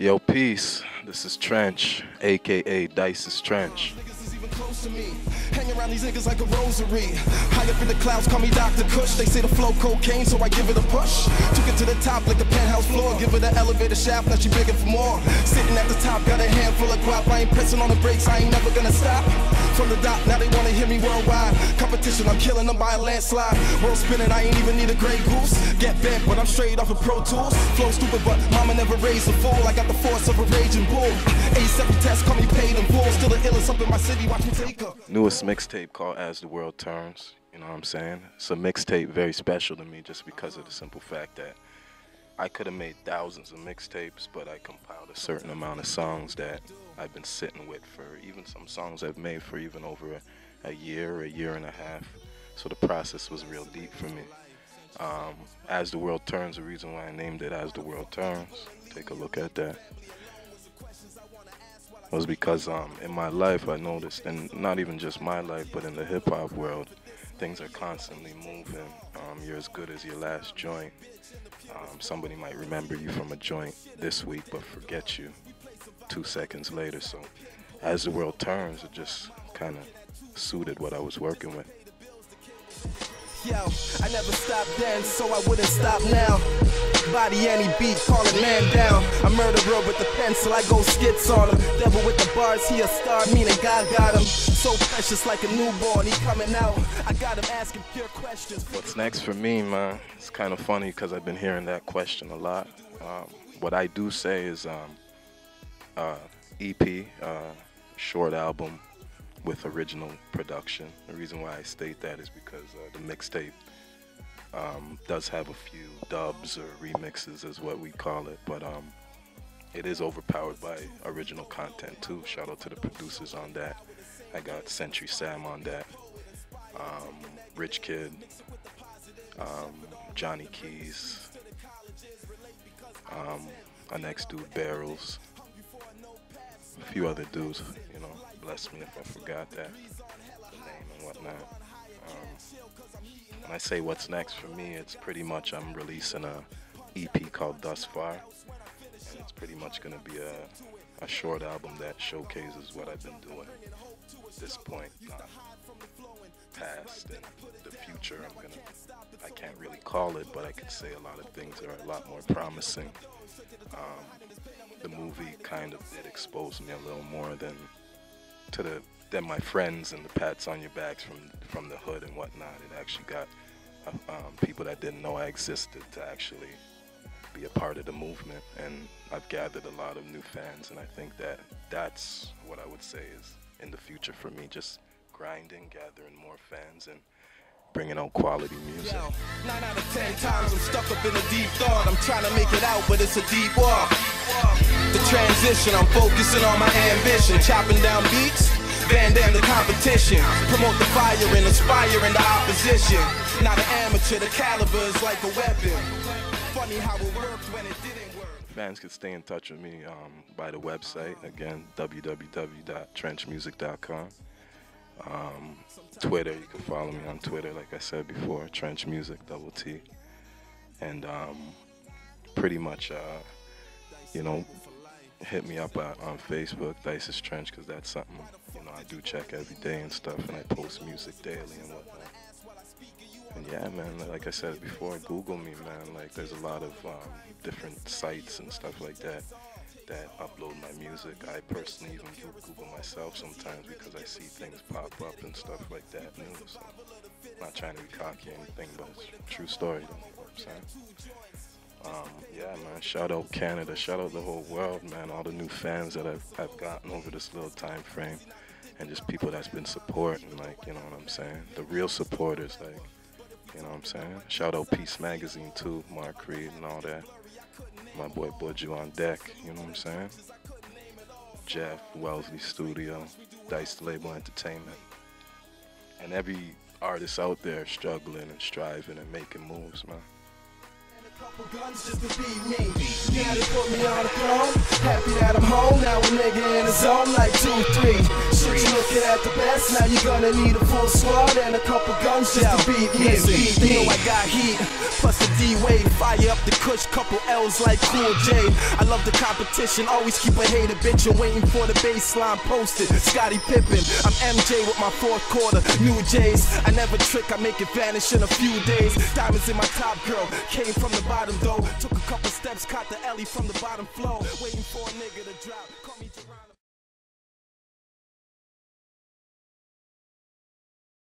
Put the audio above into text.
Yo, peace. This is Trench, aka DYCES Trench. Hang around these niggas like a rosary. High up in the clouds, call me Dr. Kush. They say the flow cocaine, so I give it a push. Took it to the top like a penthouse floor. Give it an elevator shaft, now she begging for more. Sitting at the top, got a handful of guap. I ain't pressing on the brakes, I ain't never gonna stop. From the dot, now they wanna hear me worldwide. Competition, I'm killing them by a landslide. World spinning, I ain't even need a Grey Goose. Get bent, but I'm straight off of Pro Tools. Flow stupid, but mama never raised a fool. I got the force of a raging bull. 87 tests, call me paid in full. Still the illest up in my city, watch me take up. Newest mixtape called As the World Turns, you know what I'm saying? It's a mixtape very special to me just because of the simple fact that I could have made thousands of mixtapes, but I compiled a certain amount of songs that I've been sitting with for even some songs I've made for even over a year and a half. So the process was real deep for me. As the World Turns, the reason why I named it As the World Turns, take a look at that, was because in my life I noticed, and not even just my life, but in the hip-hop world, things are constantly moving. You're as good as your last joint. Somebody might remember you from a joint this week but forget you 2 seconds later. So As the World Turns, it just kind of suited what I was working with. Yo, I never stopped then, so I wouldn't stop now. Body any beat, call a man down. I murder real with the pencil, I go skits on him. Devil with the bars, he a star, meaning God got him. So precious like a newborn, he coming out. I got him asking pure questions. What's next for me, man? It's kind of funny because I've been hearing that question a lot. What I do say is EP, short album with original production. The reason why I state that is because the mixtape does have a few dubs or remixes is what we call it, but it is overpowered by original content too. Shout out to the producers on that. I got Century Sam on that, Rich Kid, Johnny Keys, our next dude Barrels, a few other dudes, you know, bless me if I forgot that, the name and whatnot. When I say what's next for me, it's pretty much I'm releasing a EP called Thus Far, and it's pretty much going to be a short album that showcases what I've been doing at this point, past and the future. I can't really call it, but I could say a lot of things that are a lot more promising. The movie kind of did expose me a little more than my friends and the pats on your backs from the hood and whatnot. It actually got people that didn't know I existed to actually be a part of the movement, and I've gathered a lot of new fans, and I think that that's what I would say is in the future for me, just grinding, gathering more fans, and bringing out quality music. Yo, 9 out of 10 times I'm stuck up in a deep thought. I'm trying to make it out, but it's a deep walk. The transition, I'm focusing on my ambition, chopping down beats, Van Damme the competition, promote the fire and inspiring the opposition. Not an amateur, the caliber is like a weapon. Funny how it worked when it didn't work. Fans can stay in touch with me by the website, again, www.trenchmusic.com. Twitter, you can follow me on Twitter, like I said before, Trench Music, double T. And pretty much, you know, hit me up on Facebook, DYCES Trench, because that's something, you know, I do check every day and stuff, and I post music daily and whatnot. And yeah, man, like I said before, Google me, man. Like, there's a lot of different sites and stuff like that upload my music. I personally even Google myself sometimes because I see things pop up and stuff like that new. So I'm not trying to be cocky or anything, but it's a true story, you know what I'm saying? Yeah, man, shout out Canada, shout out the whole world, man, all the new fans that I've gotten over this little time frame, and just people that's been supporting, like, you know what I'm saying? The real supporters, like, you know what I'm saying? Shout out Peace Magazine too, Mark Reed and all that. My boy Budju on deck, you know what I'm saying? Jeff, Wellesley Studio, Dice Label Entertainment. And every artist out there struggling and striving and making moves, man. Couple guns just to beat me. Yeah, they put me on the throne. Happy that I'm home. Now a nigga in the zone like 2-3. shit, you looking at the best. Now you're gonna need a full squad and a couple guns just to beat me. They know I got heat, plus the D-Wade. Fire up the kush, couple L's like Cool J. I love the competition, always keep a hater bitchin', waiting for the baseline posted. Scottie Pippen, I'm MJ with my fourth quarter. New J's, I never trick, I make it vanish in a few days. Diamonds in my top, girl, came from the bottom though. Took a couple steps, caught the Ellie from the bottom flow. Waiting for a nigga to drop. Call me